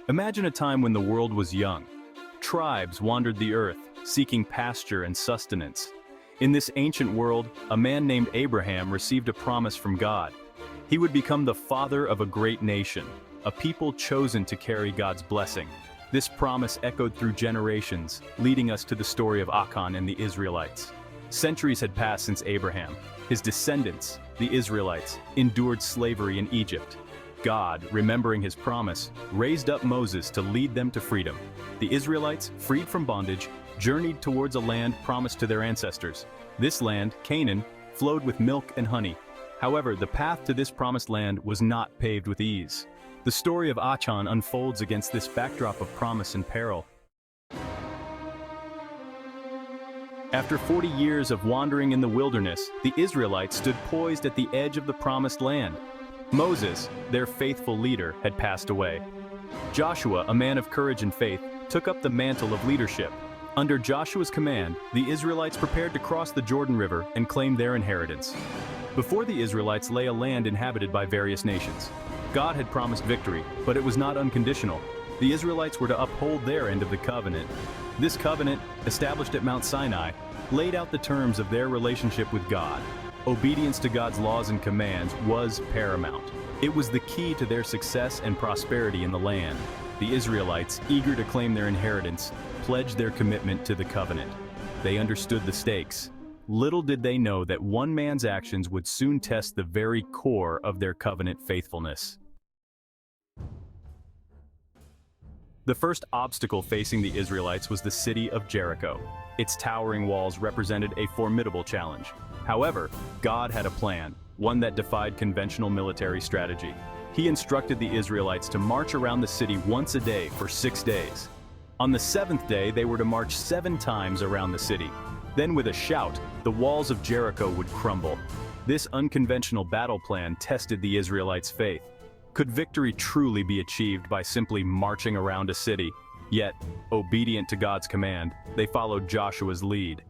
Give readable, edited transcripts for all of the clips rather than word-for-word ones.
Imagine a time when the world was young. Tribes wandered the earth, seeking pasture and sustenance. In this ancient world, a man named Abraham received a promise from God. He would become the father of a great nation, a people chosen to carry God's blessing. This promise echoed through generations, leading us to the story of Achan and the Israelites. Centuries had passed since Abraham. His descendants, the Israelites, endured slavery in Egypt. God, remembering his promise, raised up Moses to lead them to freedom. The Israelites, freed from bondage, journeyed towards a land promised to their ancestors. This land, Canaan, flowed with milk and honey. However, the path to this promised land was not paved with ease. The story of Achan unfolds against this backdrop of promise and peril. After 40 years of wandering in the wilderness, the Israelites stood poised at the edge of the promised land. Moses, their faithful leader, had passed away. Joshua, a man of courage and faith, took up the mantle of leadership. Under Joshua's command, the Israelites prepared to cross the Jordan River and claim their inheritance. Before the Israelites lay a land inhabited by various nations. God had promised victory, but it was not unconditional. The Israelites were to uphold their end of the covenant. This covenant, established at Mount Sinai, laid out the terms of their relationship with God. Obedience to God's laws and commands was paramount. It was the key to their success and prosperity in the land. The Israelites, eager to claim their inheritance, pledged their commitment to the covenant. They understood the stakes. Little did they know that one man's actions would soon test the very core of their covenant faithfulness. The first obstacle facing the Israelites was the city of Jericho. Its towering walls represented a formidable challenge. However, God had a plan, one that defied conventional military strategy. He instructed the Israelites to march around the city once a day for 6 days. On the 7th day, they were to march 7 times around the city. Then with a shout, the walls of Jericho would crumble. This unconventional battle plan tested the Israelites' faith. Could victory truly be achieved by simply marching around a city? Yet, obedient to God's command, they followed Joshua's lead.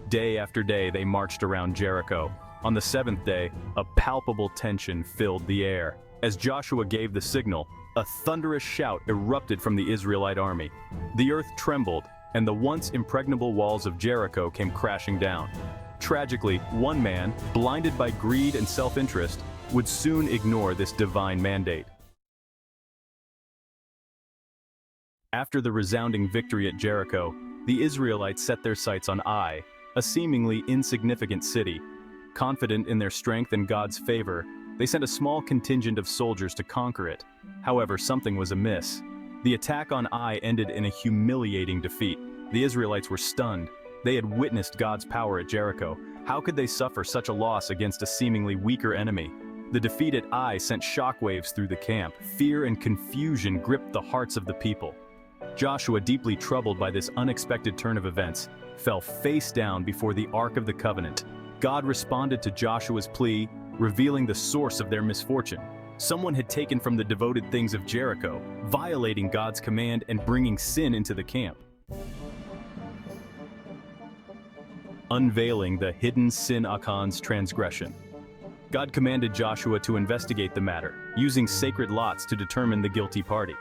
Day after day, they marched around Jericho. On the 7th day, a palpable tension filled the air. As Joshua gave the signal, a thunderous shout erupted from the Israelite army. The earth trembled, and the once impregnable walls of Jericho came crashing down. Tragically, one man, blinded by greed and self-interest, would soon ignore this divine mandate. After the resounding victory at Jericho, the Israelites set their sights on Ai, a seemingly insignificant city. Confident in their strength and God's favor, they sent a small contingent of soldiers to conquer it. However, something was amiss. The attack on Ai ended in a humiliating defeat. The Israelites were stunned. They had witnessed God's power at Jericho. How could they suffer such a loss against a seemingly weaker enemy? The defeat at Ai sent shockwaves through the camp. Fear and confusion gripped the hearts of the people. Joshua, deeply troubled by this unexpected turn of events, fell face down before the Ark of the Covenant. God responded to Joshua's plea, revealing the source of their misfortune. Someone had taken from the devoted things of Jericho, violating God's command and bringing sin into the camp. Unveiling the hidden sin Achan's transgression. God commanded Joshua to investigate the matter, using sacred lots to determine the guilty party.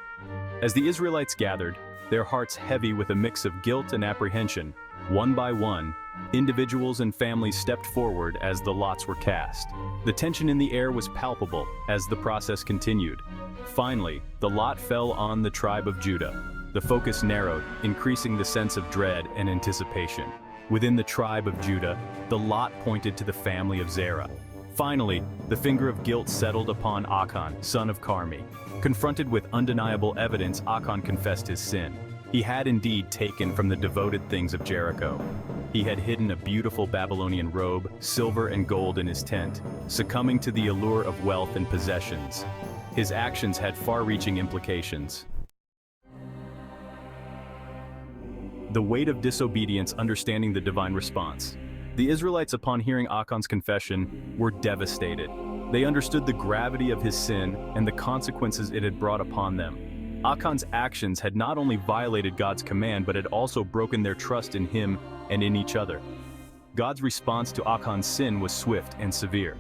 As the Israelites gathered, their hearts heavy with a mix of guilt and apprehension, one by one, individuals and families stepped forward as the lots were cast. The tension in the air was palpable as the process continued. Finally, the lot fell on the tribe of Judah. The focus narrowed, increasing the sense of dread and anticipation. Within the tribe of Judah, the lot pointed to the family of Zerah. Finally, the finger of guilt settled upon Achan, son of Carmi. Confronted with undeniable evidence, Achan confessed his sin. He had indeed taken from the devoted things of Jericho. He had hidden a beautiful Babylonian robe, silver and gold in his tent, succumbing to the allure of wealth and possessions. His actions had far-reaching implications. The weight of disobedience, understanding the divine response. The Israelites, upon hearing Achan's confession, were devastated. They understood the gravity of his sin and the consequences it had brought upon them. Achan's actions had not only violated God's command, but had also broken their trust in him and in each other. God's response to Achan's sin was swift and severe.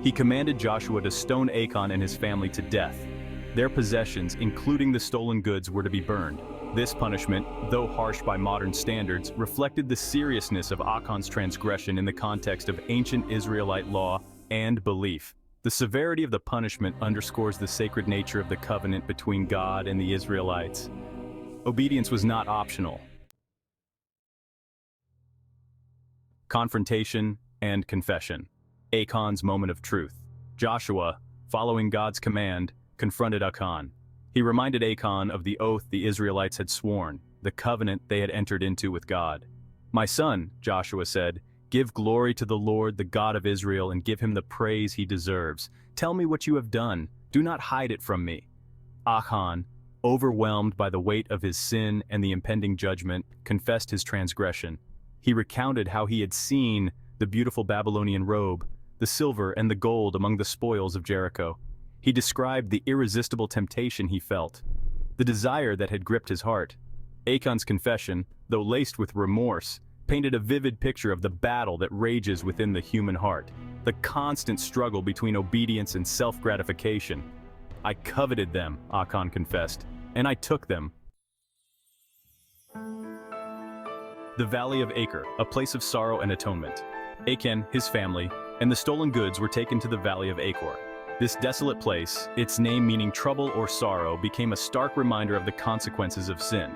He commanded Joshua to stone Achan and his family to death. Their possessions, including the stolen goods, were to be burned. This punishment, though harsh by modern standards, reflected the seriousness of Achan's transgression in the context of ancient Israelite law and belief. The severity of the punishment underscores the sacred nature of the covenant between God and the Israelites. Obedience was not optional. Confrontation and confession. Achan's moment of truth. Joshua, following God's command, confronted Achan. He reminded Achan of the oath the Israelites had sworn, the covenant they had entered into with God. "My son," Joshua said, "give glory to the Lord, the God of Israel, and give him the praise he deserves. Tell me what you have done. Do not hide it from me." Achan, overwhelmed by the weight of his sin and the impending judgment, confessed his transgression. He recounted how he had seen the beautiful Babylonian robe, the silver and the gold among the spoils of Jericho. He described the irresistible temptation he felt, the desire that had gripped his heart. Achan's confession, though laced with remorse, painted a vivid picture of the battle that rages within the human heart, the constant struggle between obedience and self-gratification. "I coveted them," Achan confessed, "and I took them." The Valley of Achan, a place of sorrow and atonement. Achan, his family, and the stolen goods were taken to the Valley of Achan. This desolate place, its name meaning trouble or sorrow, became a stark reminder of the consequences of sin.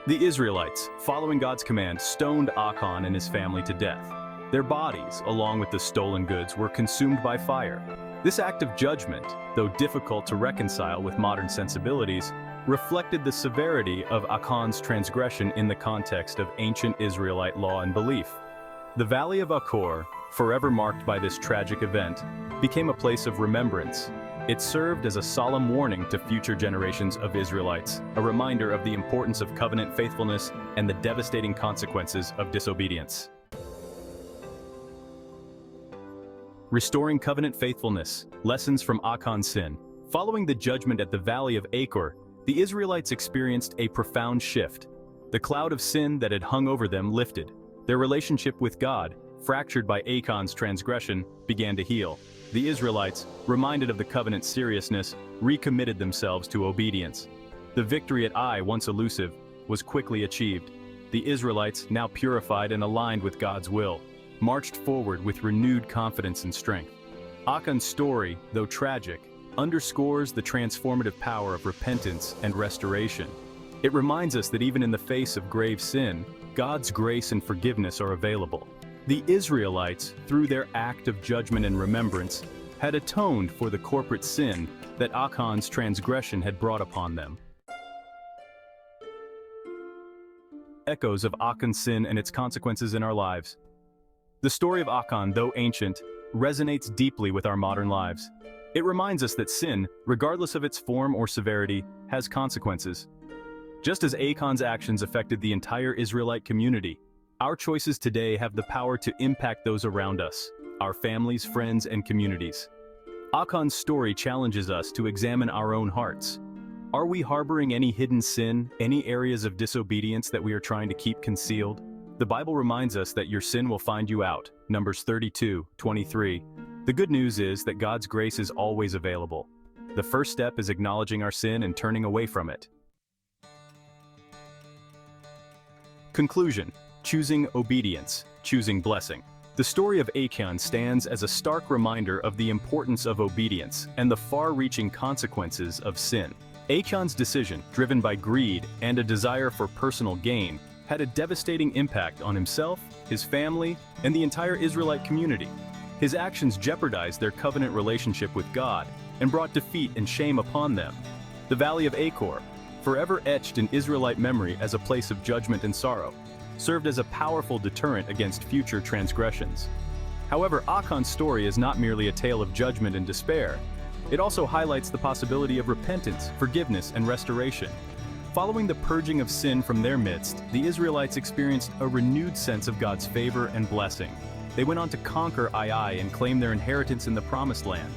The Israelites, following God's command, stoned Achan and his family to death. Their bodies, along with the stolen goods, were consumed by fire. This act of judgment, though difficult to reconcile with modern sensibilities, reflected the severity of Achan's transgression in the context of ancient Israelite law and belief. The Valley of Achan, forever marked by this tragic event, became a place of remembrance. It served as a solemn warning to future generations of Israelites, a reminder of the importance of covenant faithfulness and the devastating consequences of disobedience. Restoring covenant faithfulness, lessons from Achan's sin. Following the judgment at the Valley of Achan, the Israelites experienced a profound shift. The cloud of sin that had hung over them lifted. Their relationship with God, fractured by Achan's transgression, began to heal. The Israelites, reminded of the covenant's seriousness, recommitted themselves to obedience. The victory at Ai, once elusive, was quickly achieved. The Israelites, now purified and aligned with God's will, marched forward with renewed confidence and strength. Achan's story, though tragic, underscores the transformative power of repentance and restoration. It reminds us that even in the face of grave sin, God's grace and forgiveness are available. The Israelites, through their act of judgment and remembrance, had atoned for the corporate sin that Achan's transgression had brought upon them. Echoes of Achan's sin and its consequences in our lives. The story of Achan, though ancient, resonates deeply with our modern lives. It reminds us that sin, regardless of its form or severity, has consequences. Just as Achan's actions affected the entire Israelite community, our choices today have the power to impact those around us, our families, friends, and communities. Achan's story challenges us to examine our own hearts. Are we harboring any hidden sin, any areas of disobedience that we are trying to keep concealed? The Bible reminds us that your sin will find you out, Numbers 32:23. The good news is that God's grace is always available. The first step is acknowledging our sin and turning away from it. Conclusion: choosing obedience, choosing blessing. The story of Achan stands as a stark reminder of the importance of obedience and the far-reaching consequences of sin. Achan's decision, driven by greed and a desire for personal gain, had a devastating impact on himself, his family, and the entire Israelite community. His actions jeopardized their covenant relationship with God and brought defeat and shame upon them. The Valley of Achan, forever etched in Israelite memory as a place of judgment and sorrow, served as a powerful deterrent against future transgressions. However, Achan's story is not merely a tale of judgment and despair. It also highlights the possibility of repentance, forgiveness, and restoration. Following the purging of sin from their midst, the Israelites experienced a renewed sense of God's favor and blessing. They went on to conquer Ai and claim their inheritance in the Promised Land.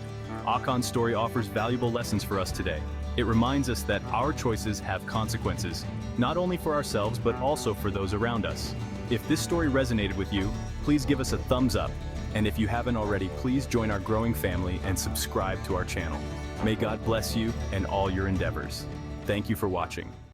Achan's story offers valuable lessons for us today. It reminds us that our choices have consequences, not only for ourselves but also for those around us. If this story resonated with you, please give us a thumbs up. And if you haven't already, please join our growing family and subscribe to our channel. May God bless you and all your endeavors. Thank you for watching.